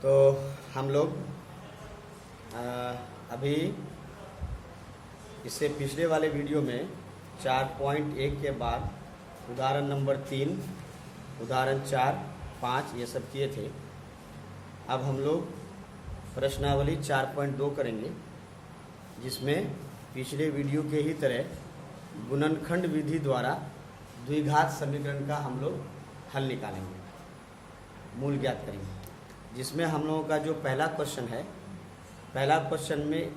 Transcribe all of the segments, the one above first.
तो हम लोग अभी इससे पिछले वाले वीडियो में 4.1 के बाद उदाहरण नंबर 3, उदाहरण 4, 5 ये सब किए थे। अब हम लोग प्रश्नावली 4.2 करेंगे, जिसमें पिछले वीडियो के ही तरह गुणनखंड विधि द्वारा द्विघात समीकरण का हम लोग हल निकालेंगे, मूल ज्ञात करेंगे। जिसमें हम लोगों का जो पहला क्वेश्चन है, पहला क्वेश्चन में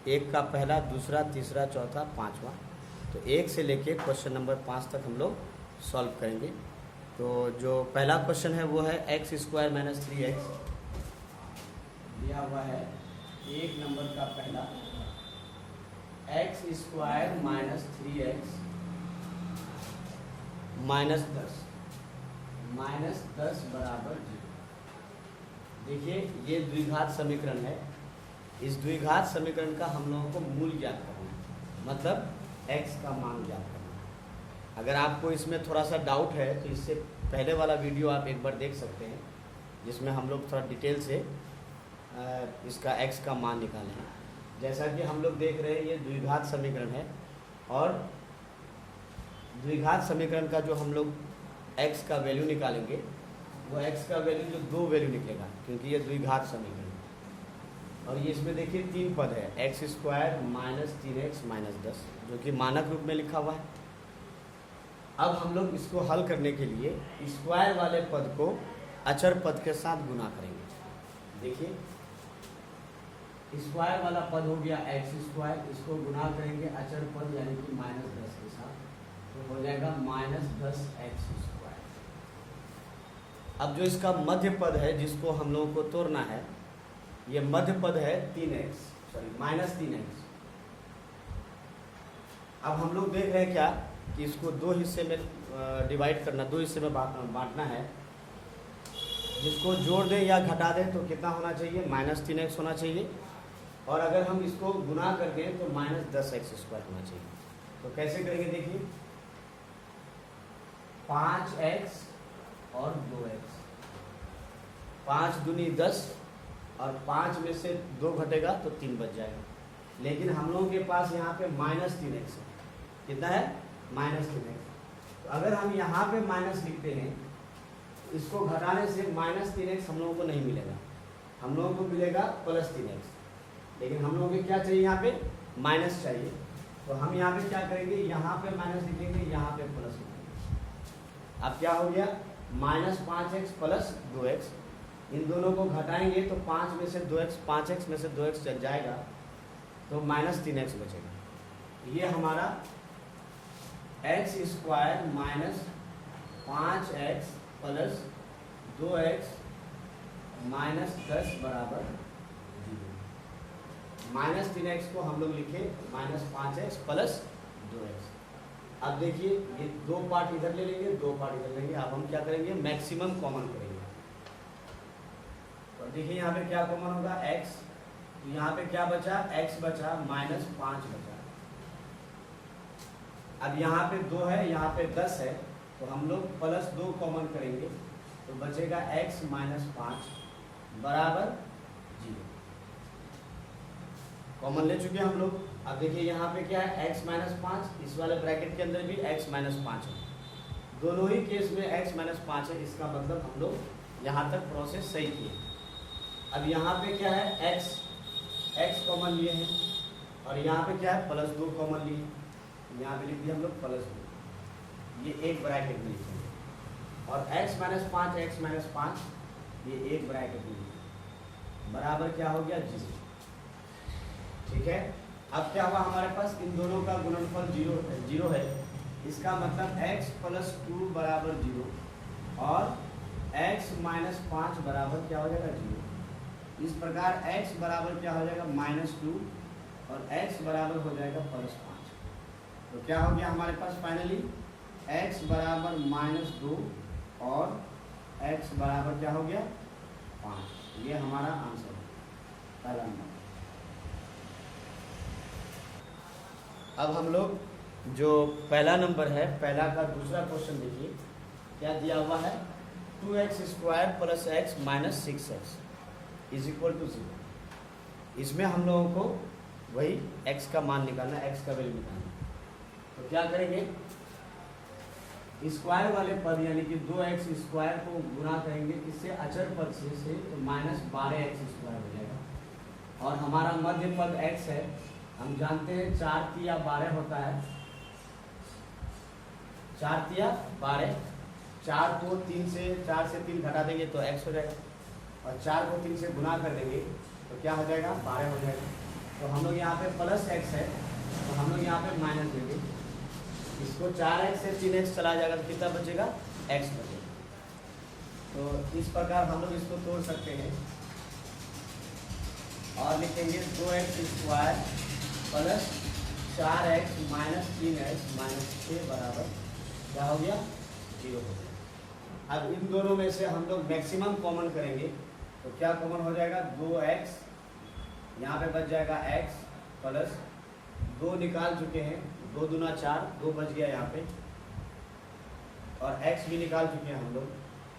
एक का पहला, दूसरा, तीसरा, चौथा, पाँचवा, तो एक से लेके क्वेश्चन नंबर 5 तक हम लोग सॉल्व करेंगे। तो जो पहला क्वेश्चन है वो है x² - 3x दिया हुआ है। एक नंबर का पहला x² - 3x - 10 बराबर 0। देखिए ये द्विघात समीकरण है। इस द्विघात समीकरण का हम लोगों को मूल ज्ञात करना है, मतलब x का मान ज्ञात करना है। अगर आपको इसमें थोड़ा सा डाउट है तो इससे पहले वाला वीडियो आप एक बार देख सकते हैं, जिसमें हम लोग थोड़ा डिटेल से इसका x का मान निकाले हैं। जैसा कि हम लोग देख रहे हैं ये द्विघात समीकरण है, और द्विघात समीकरण का जो हम लोग x का वैल्यू निकालेंगे वो x का वैल्यू जो 2 वैल्यू निकलेगा, क्योंकि ये द्विघात समीकरण है। और ये इसमें देखिए 3 पद है, x² - 3x - 10, जो कि मानक रूप में लिखा हुआ है। अब हम लोग इसको हल करने के लिए स्क्वायर वाले पद को अचर पद के साथ गुना करेंगे। देखिए स्क्वायर वाला पद हो गया x², इसको गुना करेंगे अचर पद यानी कि -10 के साथ, तो हो जाएगा -10x²। अब जो इसका मध्य पद है जिसको हम लोगों को तोड़ना है, ये मध्य पद है -3x। अब हम लोग देख रहे हैं क्या कि इसको 2 हिस्से में डिवाइड करना, 2 हिस्से में बांटना है। जिसको जोड़ दें या घटा दें तो कितना होना चाहिए, -3x होना चाहिए। और अगर हम इसको गुना कर दें तो -10x² होना चाहिए। तो कैसे करेंगे, देखिए 5x और 2x, 5 दूनी 10, और 5 में से 2 घटेगा तो 3 बच जाएगा। लेकिन हम लोगों के पास यहाँ पे -3x है। कितना है, -3x। तो अगर हम यहाँ पे माइनस लिखते हैं, इसको घटाने से -3x हम लोगों को नहीं मिलेगा, हम लोगों को मिलेगा +3x। लेकिन हम लोगों को क्या चाहिए, यहाँ पे माइनस चाहिए। तो हम यहाँ पे क्या करेंगे, यहाँ पे माइनस लिखेंगे, यहाँ पे प्लस लिखेंगे। अब क्या हो गया, -5x + 2x। इन दोनों को घटाएंगे तो 5 में से 2x, 5x में से 2x चल जाएगा, तो -3x बचेगा। ये हमारा x² - 5x + 2x - 10 बराबर 0। -3x को हम लोग लिखे -5x + 2x। अब देखिए ये 2 पार्ट इधर ले लेंगे, 2 पार्ट इधर लेंगे। अब हम क्या करेंगे, मैक्सिमम कॉमन करेंगे। तो देखिए यहाँ पे क्या कॉमन होगा, x, तो यहाँ पे क्या बचा, x बचा, -5 बचा। अब यहाँ पे 2 है, यहाँ पे 10 है, तो हम लोग +2 कॉमन करेंगे, तो बचेगा x - 5 बराबर 0। कॉमन ले चुके हम लोग। अब देखिए यहाँ पे क्या है, x - 5, इस वाले ब्रैकेट के अंदर भी x - 5 है। दोनों ही केस में x - 5 है। इसका मतलब हम लोग यहाँ तक प्रोसेस सही किए। अब यहाँ पे क्या है, x कॉमन लिए हैं, और यहाँ पे क्या है, +2 कॉमन लिए। यहाँ पे लिख दिया हम लोग +2, ये एक ब्रैकेट में लिखेंगे। और x - 5 ये एक ब्रैकेट में लिखेंगे, बराबर क्या हो गया, 0। ठीक है। अब क्या हुआ, हमारे पास इन दोनों का गुणनफल 0 है। इसका मतलब x + 2 बराबर 0, और x - 5 बराबर क्या हो जाएगा, 0। इस प्रकार x बराबर क्या हो जाएगा, -2, और x बराबर हो जाएगा +5। तो क्या हो गया हमारे पास फाइनली, x बराबर -2 और x बराबर क्या हो गया, 5। ये हमारा आंसर है, पहला नंबर। अब हम लोग जो पहला नंबर है, पहला का दूसरा क्वेश्चन देखिए क्या दिया हुआ है, 2x² + x - 6x। Is equal to 0। इसमें हम लोगों को वही x का मान निकालना, x का वैल्यू निकालना। तो क्या करेंगे, स्क्वायर वाले पद यानी कि 2x स्क्वायर को गुना करेंगे किससे, अचर पद से तो -12x स्क्वायर हो जाएगा। और हमारा मध्य पद x है, हम जानते हैं 4 तिया 12 होता है, 4 तिया 12, 4 को 3 से 4 से 3 घटा देंगे तो x हो जाएगा, और 4 को 3 से गुना कर देंगे तो क्या हो जाएगा, 12 हो जाएगा। तो हम लोग यहाँ पे प्लस x है, तो हम लोग यहाँ पे माइनस देंगे, इसको 4x से 3x चला जाएगा तो कितना बचेगा, x बचेगा। तो इस प्रकार हम लोग इसको तोड़ सकते हैं और लिखेंगे 2x square plus 4x minus 3x minus 6 बराबर क्या हो गया, 0 हो गया। अब इन दोनों में से हम लोग मैक्सिमम कॉमन करेंगे तो क्या कॉमन हो जाएगा, 2x, यहाँ पे बच जाएगा x प्लस 2 निकाल चुके हैं, 2 दूना 4, 2 बच गया यहाँ पे, और x भी निकाल चुके हैं हम लोग।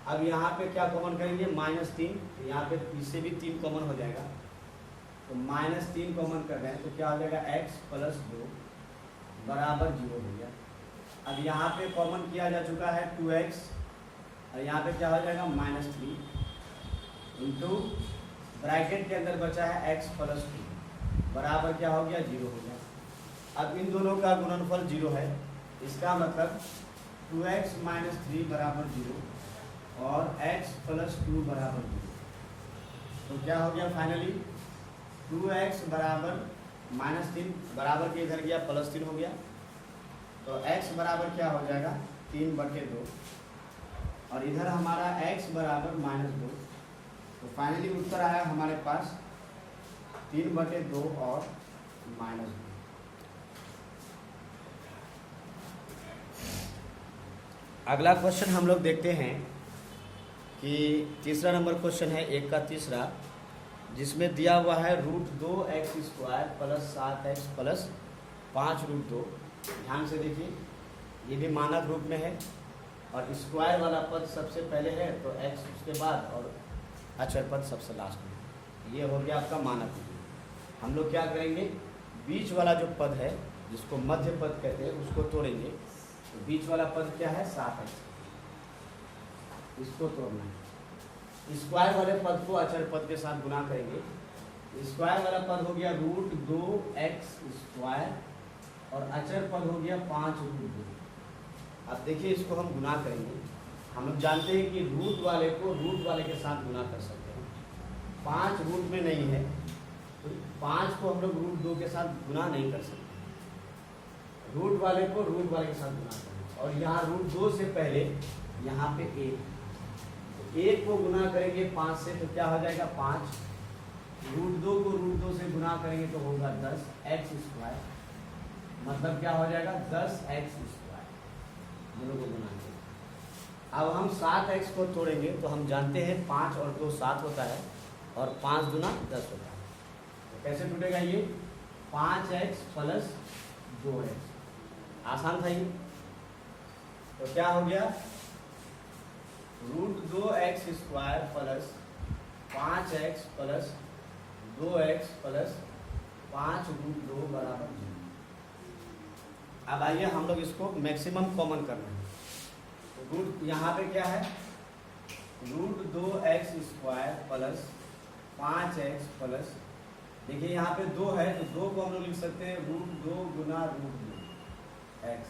अब यहाँ पे क्या कॉमन करेंगे, -3, तो यहाँ पे इससे भी 3 कॉमन हो जाएगा, तो -3 कॉमन कर रहे हैं तो क्या हो जाएगा, x प्लस 2 बराबर 0 हो गया। अब यहाँ पे कॉमन किया जा चुका है 2x, और यहाँ पे क्या हो जाएगा, -3 इंटू ब्रैकेट के अंदर बचा है x प्लस 2 बराबर क्या हो गया, 0 हो गया। अब इन दोनों का गुणनफल 0 है, इसका मतलब 2x माइनस 3 बराबर 0 और x प्लस 2 बराबर 0। तो क्या हो गया फाइनली, 2x बराबर -3 बराबर के इधर गया +3 हो गया, तो x बराबर क्या हो जाएगा, 3/2, और इधर हमारा x बराबर -2। तो फाइनली उत्तर आया हमारे पास 3/2 और -2। अगला क्वेश्चन हम लोग देखते हैं कि तीसरा नंबर क्वेश्चन है 1 का तीसरा, जिसमें दिया हुआ है √2x² प्लस 7x प्लस 5√2। ध्यान से देखिए, ये भी मानक रूप में है और स्क्वायर वाला पद सबसे पहले है तो x उसके बाद और अचर पद सबसे लास्ट में। ये हो गया आपका मानक रूप। हम लोग क्या करेंगे, बीच वाला जो पद है जिसको मध्य पद कहते हैं उसको तोड़ेंगे। तो बीच वाला पद क्या है, 7x, इसको तोड़ना है। स्क्वायर वाले पद को अचर पद के साथ गुना करेंगे। स्क्वायर वाला पद हो गया √2x² और अचर पद हो गया 5√2। अब देखिए इसको हम गुना करेंगे। हम लोग जानते हैं कि रूट वाले को रूट वाले के साथ गुना कर सकते हैं। 5 रूट में नहीं है तो 5 को हम लोग √2 के साथ गुना नहीं कर सकते। रूट वाले को रूट वाले के साथ गुना करेंगे, और यहाँ √2 से पहले यहाँ पे 1 को गुना करेंगे 5 से तो क्या हो जाएगा, 5। √2 को √2 से गुना करेंगे तो होगा 10x², मतलब क्या हो जाएगा, 10x²। दोनों को गुना करेंगे। अब हम 7x को तोड़ेंगे तो हम जानते हैं 5 और 2 7 होता है और 5 दूना 10 होता है। तो कैसे टूटेगा ये, 5x प्लस 2x। आसान था ये। तो क्या हो गया, √2x² plus 5x plus 2x plus 5√2 बराबर 0। अब आइए हम लोग इसको मैक्सिमम कॉमन करना है। तो रूट यहाँ पे क्या है, √2x² प्लस 5x प्लस, देखिए यहाँ पे 2 है तो 2 को हम लोग लिख सकते हैं √2 गुना √2x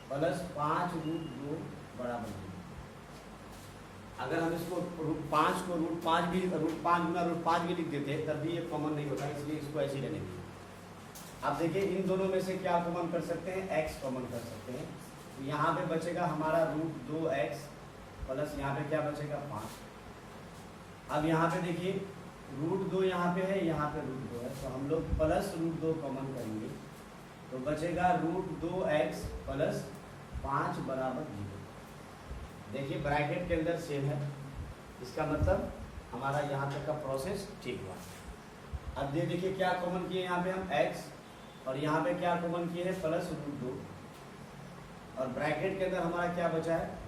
प्लस 5√2 बराबर 0। अगर हम इसको √5 को √5 भी √5 गुना √5 भी लिख देते तब भी ये कॉमन नहीं होता, इसलिए इसको ऐसे ही रहने दीजिए। अब देखिए इन दोनों में से क्या कॉमन कर सकते हैं, x कॉमन कर सकते हैं। तो यहाँ पे बचेगा हमारा √2x प्लस यहाँ पे क्या बचेगा, 5। अब यहाँ पे देखिए √2 यहाँ पे है, यहाँ पे √2 है, तो हम लोग प्लस √2 कॉमन करेंगे तो बचेगा √2x प्लस 5 बराबर 0। देखिए ब्रैकेट के अंदर सेम है, इसका मतलब हमारा यहाँ तक का प्रोसेस ठीक हुआ। अब ये देखिए क्या कॉमन किए यहाँ पे हम x, और यहाँ पे क्या कॉमन किए हैं प्लस √2, और ब्रैकेट के अंदर हमारा क्या बचा है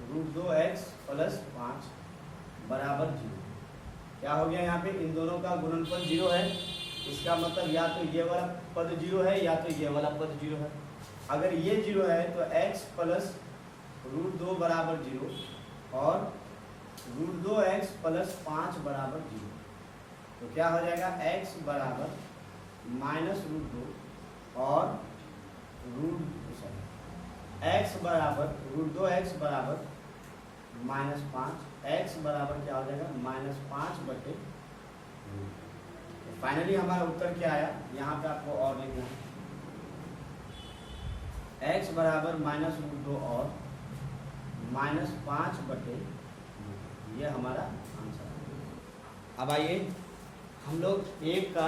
√2x प्लस 5 बराबर 0। क्या हो गया यहाँ पे, इन दोनों का गुणनफल 0 है, इसका मतलब या तो ये वाला पद 0 है या तो ये वाला पद 0 है। अगर ये 0 है तो x प्लस √2 बराबर 0 और √2x प्लस 5 बराबर 0। तो क्या हो जाएगा, x बराबर -√2 और x बराबर √2x बराबर -5, x बराबर क्या हो जाएगा, -5/2। फाइनली हमारा उत्तर क्या आया, यहाँ पे आपको और लिखना है, x बराबर -√2 और -5/2, ये हमारा आंसर है। अब आइए हम लोग एक का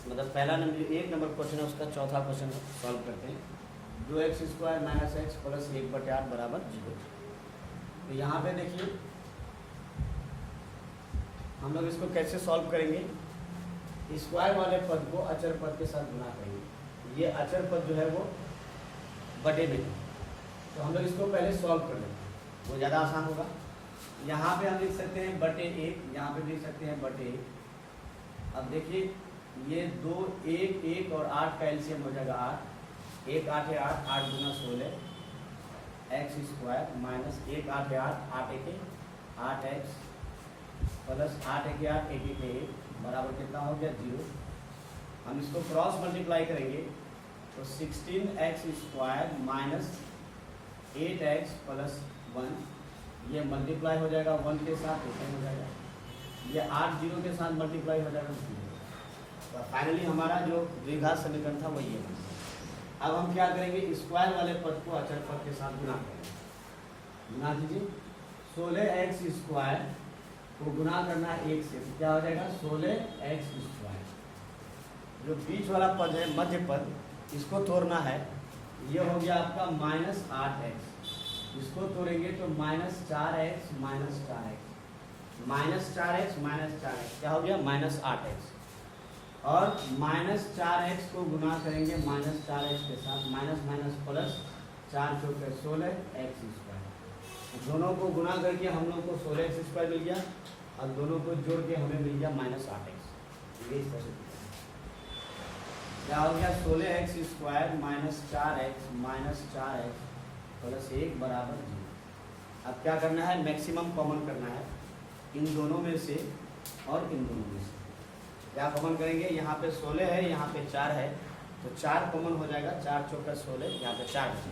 मतलब पहला नंबर 1 नंबर क्वेश्चन है उसका चौथा क्वेश्चन सॉल्व करते हैं। 2x² - x प्लस 1/8 बराबर 0। तो यहाँ पे देखिए हम लोग इसको कैसे सॉल्व करेंगे, स्क्वायर वाले पद को अचर पद के साथ गुना करेंगे। ये अचर पद जो है वो बटे में है, तो हम लोग इसको पहले सॉल्व कर लेते हैं, वो ज़्यादा आसान होगा। यहाँ पे हम लिख सकते हैं /1, यहाँ पे लिख सकते हैं /1। अब देखिए ये 2 1 1 और 8 का एलसीएम हो जाएगा 8, 1 8 है 8, 8 गुना 16 x² माइनस 1 8 है 8, 8 1 8x प्लस 8 1 8 1 1 1 बराबर कितना हो गया 0। हम इसको क्रॉस मल्टीप्लाई करेंगे तो 16x² माइनस 8x प्लस 1, ये मल्टीप्लाई हो जाएगा 1 के साथ, ओपन हो जाएगा, ये 8 0 के साथ मल्टीप्लाई हो जाएगा 0। तो फाइनली हमारा जो द्विघात समीकरण था वो ये है। अब हम क्या करेंगे, स्क्वायर वाले पद को अचर पद के साथ गुना करेंगे। गुना कीजिए, 16x² को गुना करना है 1 से, तो क्या हो जाएगा 16x²। जो बीच वाला पद है मध्य पद, इसको तोड़ना है, ये हो गया आपका -8x, इसको तोड़ेंगे तो -4x -4x -4x क्या हो गया -8x, और -4x को गुना करेंगे -4x के साथ, माइनस माइनस प्लस 4 चौके 16x²। दोनों को गुना करके हम लोग को 16x² मिल गया और दोनों को जोड़ के हमें मिल गया -8x। ये इस तरह से क्या हो गया 16x² -4x 4x प्लस 1 बराबर 0। अब क्या करना है, मैक्सिमम कॉमन करना है इन दोनों में से और इन दोनों में से। क्या कॉमन करेंगे, यहाँ पे 16 है, यहाँ पे 4 है, तो 4 कॉमन हो जाएगा, 4 चौका 16, यहाँ पे 4 बचे।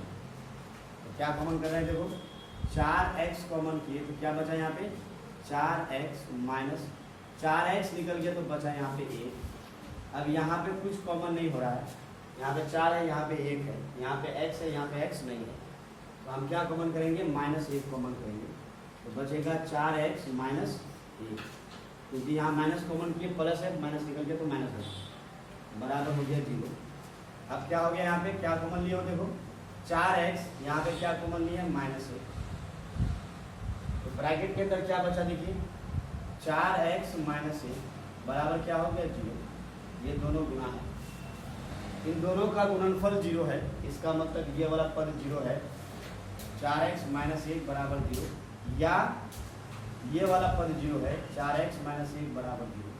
तो क्या कॉमन कर रहे हैं, देखो 4x कॉमन किए तो क्या बचा यहाँ पे 4x माइनस 4x निकल गया तो बचा यहाँ पे 1। अब यहाँ पे कुछ कॉमन नहीं हो रहा है, यहाँ पे 4 है, यहाँ पे 1 है, यहाँ पे x है, यहाँ पे x नहीं है, तो हम क्या कॉमन करेंगे -1 कॉमन करेंगे, तो बचेगा 4x माइनस 1, क्योंकि यहाँ माइनस कॉमन किए प्लस है, माइनस निकल गया तो माइनस है, बराबर हो गया 0। अब क्या हो गया, यहाँ पे क्या कॉमन लिया हो, देखो 4x, यहाँ पे क्या कॉमन लिया है -1, तो ब्रैकेट के अंदर क्या बचा देखिए 4x माइनस 1 बराबर क्या हो गया 0। ये दोनों गुना है, इन दोनों का गुणनफल 0 है, इसका मतलब ये वाला पद 0 है, 4x माइनस 1 बराबर 0, या ये वाला पद 0 है, 4x माइनस 1 बराबर 0।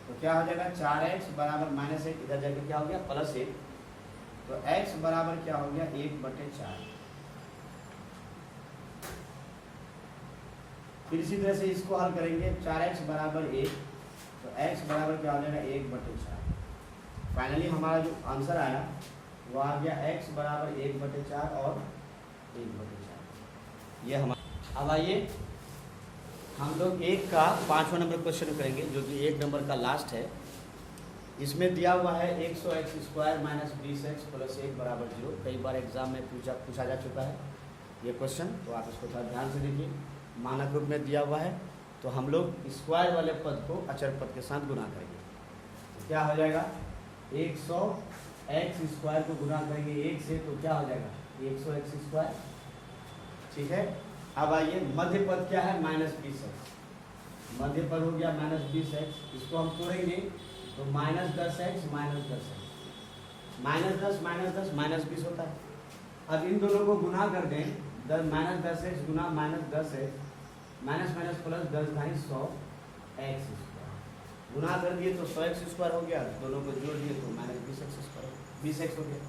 तो क्या हो जाएगा 4x बराबर -1, इधर जाकर क्या हो गया +1, तो x बराबर क्या हो गया 1/4। फिर इसी तरह से इसको हल करेंगे, 4x बराबर 1, तो x बराबर क्या हो जाएगा 1/4। फाइनली हमारा जो आंसर आया वो आ गया x बराबर 1/4 और 1/4। ये हमारा। अब आइए हम लोग एक का 5वां नंबर क्वेश्चन करेंगे, जो कि 1 नंबर का लास्ट है। इसमें दिया हुआ है 100x² माइनस 20x प्लस 1 बराबर 0। कई बार एग्जाम में पूछा जा चुका है ये क्वेश्चन, तो आप इसको थोड़ा ध्यान से देखिए। मानक रूप में दिया हुआ है, तो हम लोग स्क्वायर वाले पद को अचर पद के साथ गुना करेंगे। तो क्या हो जाएगा 100x² को गुना करेंगे 1 से, तो क्या हो जाएगा 100x²। ठीक है, अब आइए मध्य पद क्या है -20x, मध्य पद हो गया -20x, इसको हम तोड़ेंगे तो -10x -10x, -10 -10 होता है। अब इन दोनों को गुना कर दें, -10x गुना -10x, minus minus plus 10 × 100 x square, गुना कर दिए तो 100x स्क्वायर हो गया, दोनों को जोड़ दिए तो माइनस 20x स्क्वायर 20x हो गया।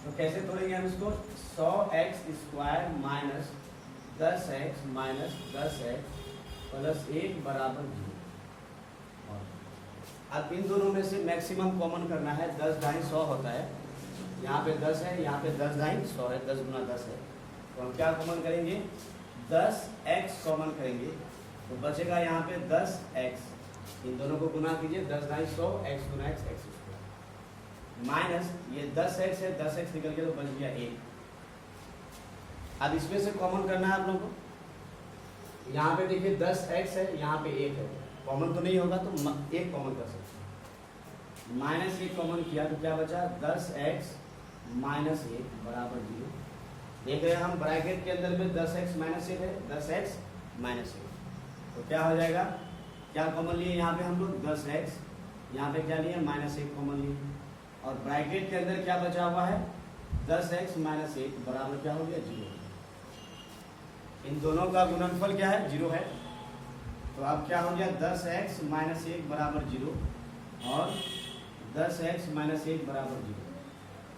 तो कैसे तोड़ेंगे हम इसको, 100x square minus 10x plus 1 बराबर 0। अब इन दोनों में से मैक्सिमम कॉमन करना है, 10 ढाई 100 होता है, यहाँ पे 10 है, यहाँ पे 10 ढाई 100 है, 10 गुना 10 है, तो हम क्या कॉमन करेंगे, 10x कॉमन करेंगे, तो बचेगा यहाँ पे 10x, इन दोनों को गुना कीजिए, 10 ढाई 100, x गुना x स्क्वायर माइनस ये 10x है, 10x निकल गया तो बच गया 1। अब इसमें से कॉमन करना है आप लोगों को, यहाँ पे देखिए 10x है, यहाँ पे 1 है, कॉमन तो नहीं होगा तो 1 कॉमन कर सकते हैं, माइनस 1 कॉमन किया तो क्या बचा, 10x माइनस 1 बराबर 0। देख रहे हैं हम ब्रैकेट के अंदर में 10x माइनस 1 है, 10x माइनस 1, तो क्या हो जाएगा, क्या कॉमन लिए यहाँ पे हम लोग 10x, यहाँ पे क्या लिए माइनस 1 कॉमन लिए, और ब्रैकेट के अंदर क्या बचा हुआ है 10x माइनस 1 बराबर क्या हो गया 0। इन दोनों का गुणनफल क्या है 0 है, तो अब क्या हो गया 10x माइनस 1 बराबर 0 और 10x माइनस 1 बराबर 0,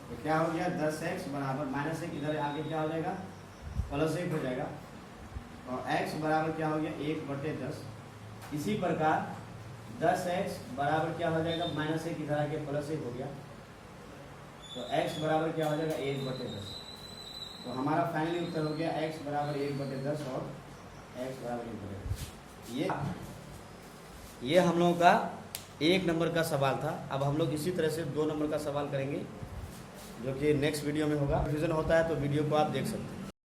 तो क्या हो गया 10x बराबर माइनस 1 इधर आगे क्या हो जाएगा प्लस 1 हो जाएगा, और x बराबर क्या हो गया 1/10। इसी प्रकार 10x बराबर क्या हो जाएगा माइनस 1 इधर आके प्लस 1 हो गया, तो x बराबर क्या हो जाएगा 1/10। तो हमारा फाइनली उत्तर हो गया x बराबर 1/10 और x बराबर 1/10। ये हम लोगों का 1 नंबर का सवाल था। अब हम लोग इसी तरह से 2 नंबर का सवाल करेंगे जो कि नेक्स्ट वीडियो में होगा। रिवीजन होता है तो वीडियो को आप देख सकते हैं।